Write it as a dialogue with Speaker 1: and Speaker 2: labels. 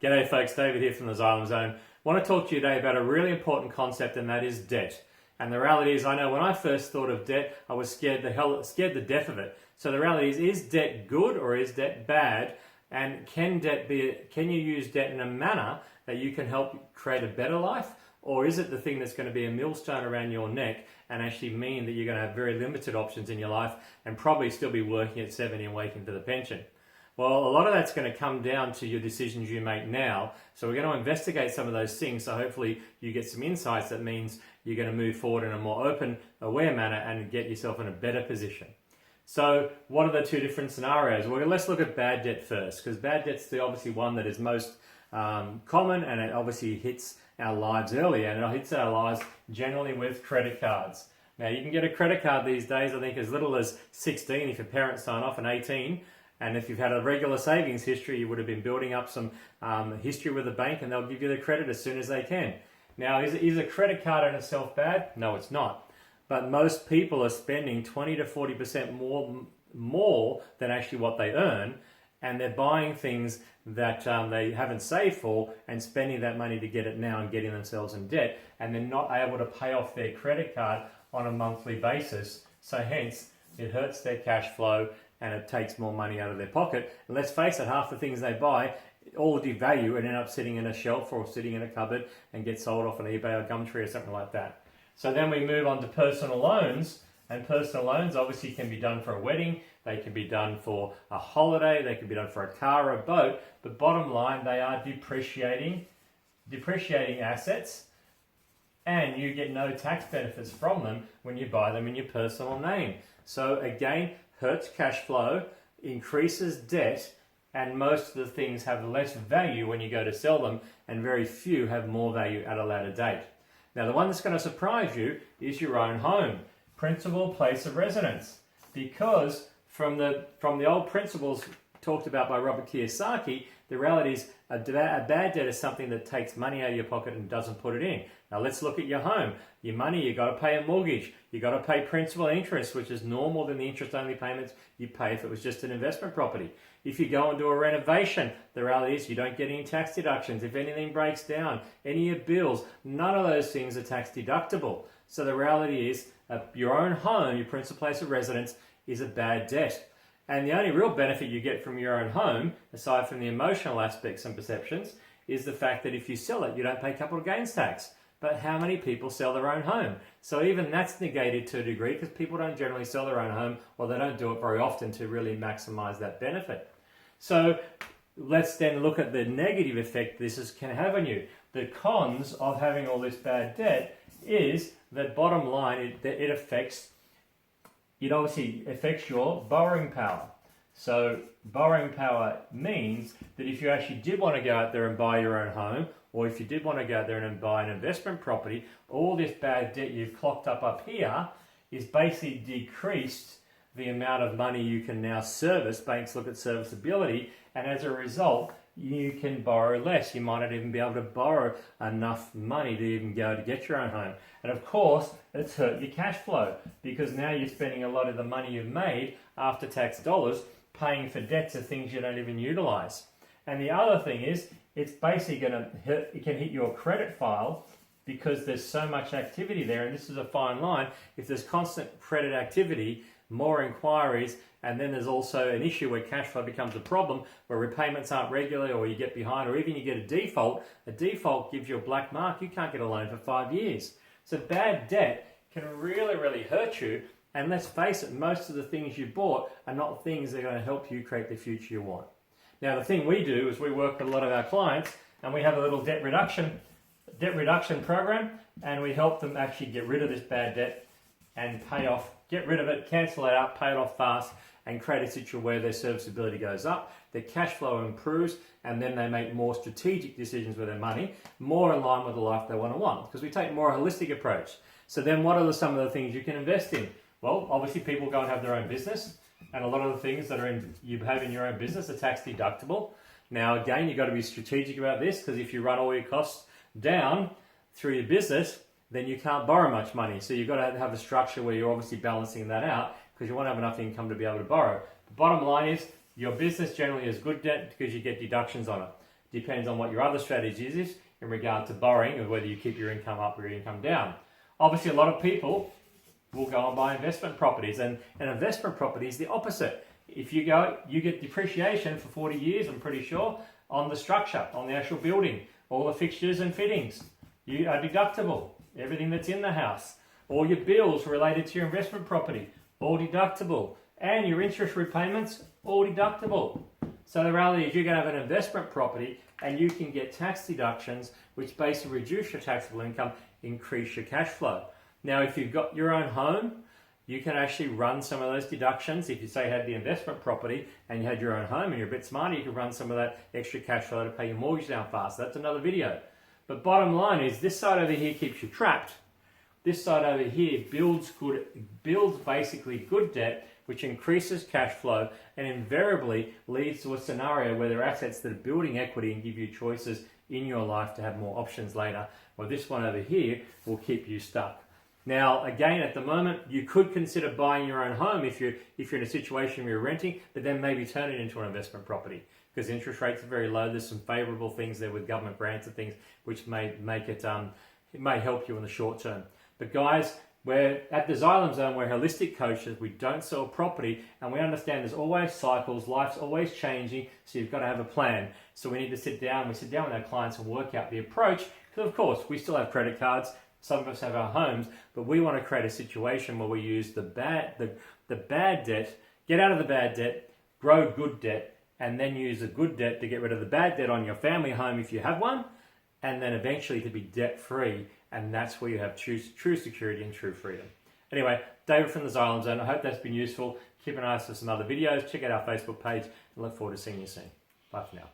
Speaker 1: G'day folks, David here from the Xylem Zone. I want to talk to you today about a really important concept, and that is debt. And the reality is, I know when I first thought of debt, I was scared the death of it. So the reality is debt good or is debt bad? And can you use debt in a manner that you can help create a better life? Or is it the thing that's going to be a millstone around your neck and actually mean that you're going to have very limited options in your life and probably still be working at 70 and waiting for the pension? Well, a lot of that's going to come down to your decisions you make now. So we're going to investigate some of those things. So hopefully you get some insights that means you're going to move forward in a more open, aware manner and get yourself in a better position. So what are the two different scenarios? Well, let's look at bad debt first, because bad debt's the obviously one that is most common, and it obviously hits our lives early, and it hits our lives generally with credit cards. Now, you can get a credit card these days, I think, as little as 16 if your parents sign off, and 18. And if you've had a regular savings history, you would have been building up some history with the bank, and they'll give you the credit as soon as they can. Now, is a credit card in itself bad? No, it's not. But most people are spending 20 to 40% more than actually what they earn, and they're buying things that they haven't saved for and spending that money to get it now and getting themselves in debt, and they're not able to pay off their credit card on a monthly basis. So hence, it hurts their cash flow and it takes more money out of their pocket. And let's face it, half the things they buy all devalue and end up sitting in a shelf or sitting in a cupboard and get sold off on eBay or Gumtree or something like that. So then we move on to personal loans. And personal loans obviously can be done for a wedding, they can be done for a holiday, they can be done for a car or a boat, but bottom line, they are depreciating assets, and you get no tax benefits from them when you buy them in your personal name. So again, hurts cash flow, increases debt, and most of the things have less value when you go to sell them, and very few have more value at a later date. Now, the one that's going to surprise you is your own home, principal place of residence, because from the old principles talked about by Robert Kiyosaki, the reality is a bad debt is something that takes money out of your pocket and doesn't put it in. Now let's look at your home. Your money, you got to pay a mortgage. You got to pay principal and interest, which is more than the interest-only payments you pay if it was just an investment property. If you go and do a renovation, the reality is you don't get any tax deductions. If anything breaks down, any of your bills, none of those things are tax deductible. So the reality is your own home, your principal place of residence, is a bad debt. And the only real benefit you get from your own home, aside from the emotional aspects and perceptions, is the fact that if you sell it, you don't pay capital gains tax. But how many people sell their own home? So even that's negated to a degree, because people don't generally sell their own home, or they don't do it very often to really maximize that benefit. So let's then look at the negative effect this can have on you. The cons of having all this bad debt is that bottom line, it obviously affects your borrowing power. So borrowing power means that if you actually did want to go out there and buy your own home, or if you did want to go out there and buy an investment property, all this bad debt you've clocked up here is basically decreased the amount of money you can now service. Banks look at serviceability, and as a result, you can borrow less. You might not even be able to borrow enough money to even go to get your own home. And of course, it's hurt your cash flow, because now you're spending a lot of the money you've made after tax dollars paying for debts of things you don't even utilize. And the other thing is, it's basically it can hit your credit file, because there's so much activity there, and this is a fine line. If there's constant credit activity, more inquiries, and then there's also an issue where cash flow becomes a problem, where repayments aren't regular, or you get behind, or even you get a default. A default gives you a black mark. You can't get a loan for 5 years. So bad debt can really, really hurt you. And let's face it, most of the things you bought are not things that are going to help you create the future you want. Now, the thing we do is we work with a lot of our clients, and we have a little debt reduction program, and we help them actually get rid of this bad debt and get rid of it, cancel it out, pay it off fast, and create a situation where their serviceability goes up, their cash flow improves, and then they make more strategic decisions with their money, more in line with the life they want, because we take a more holistic approach. So then what are some of the things you can invest in? Well, obviously people go and have their own business, and a lot of the things that you have in your own business are tax deductible. Now again, you've got to be strategic about this, because if you run all your costs down through your business, then you can't borrow much money. So you've got to have a structure where you're obviously balancing that out, because you want to have enough income to be able to borrow. The bottom line is your business generally is good debt because you get deductions on it. Depends on what your other strategies is in regard to borrowing, or whether you keep your income up or your income down. Obviously, a lot of people will go and buy investment properties, and an investment property is the opposite. If you go, you get depreciation for 40 years, I'm pretty sure, on the structure, on the actual building, all the fixtures and fittings. You are deductible. Everything that's in the house, all your bills related to your investment property, all deductible, and your interest repayments, all deductible. So the reality is you're going to have an investment property and you can get tax deductions which basically reduce your taxable income, increase your cash flow. Now, if you've got your own home, you can actually run some of those deductions. If you say you had the investment property and you had your own home and you're a bit smarter, you can run some of that extra cash flow to pay your mortgage down faster. That's another video. But bottom line is this side over here keeps you trapped. This side over here builds basically good debt, which increases cash flow and invariably leads to a scenario where there are assets that are building equity and give you choices in your life to have more options later. Well, this one over here will keep you stuck. Now, again, at the moment, you could consider buying your own home if you're in a situation where you're renting, but then maybe turn it into an investment property because interest rates are very low. There's some favourable things there with government grants and things which may make it may help you in the short term. But guys, we're at the Xylem Zone, we're holistic coaches. We don't sell property, and we understand there's always cycles. Life's always changing, so you've got to have a plan. So we need to sit down. We sit down with our clients and work out the approach. Because of course, we still have credit cards. Some of us have our homes, but we want to create a situation where we use the bad debt, get out of the bad debt, grow good debt, and then use the good debt to get rid of the bad debt on your family home if you have one, and then eventually to be debt-free, and that's where you have true security and true freedom. Anyway, David from the Xylem Zone. I hope that's been useful. Keep an eye out for some other videos. Check out our Facebook page, and look forward to seeing you soon. Bye for now.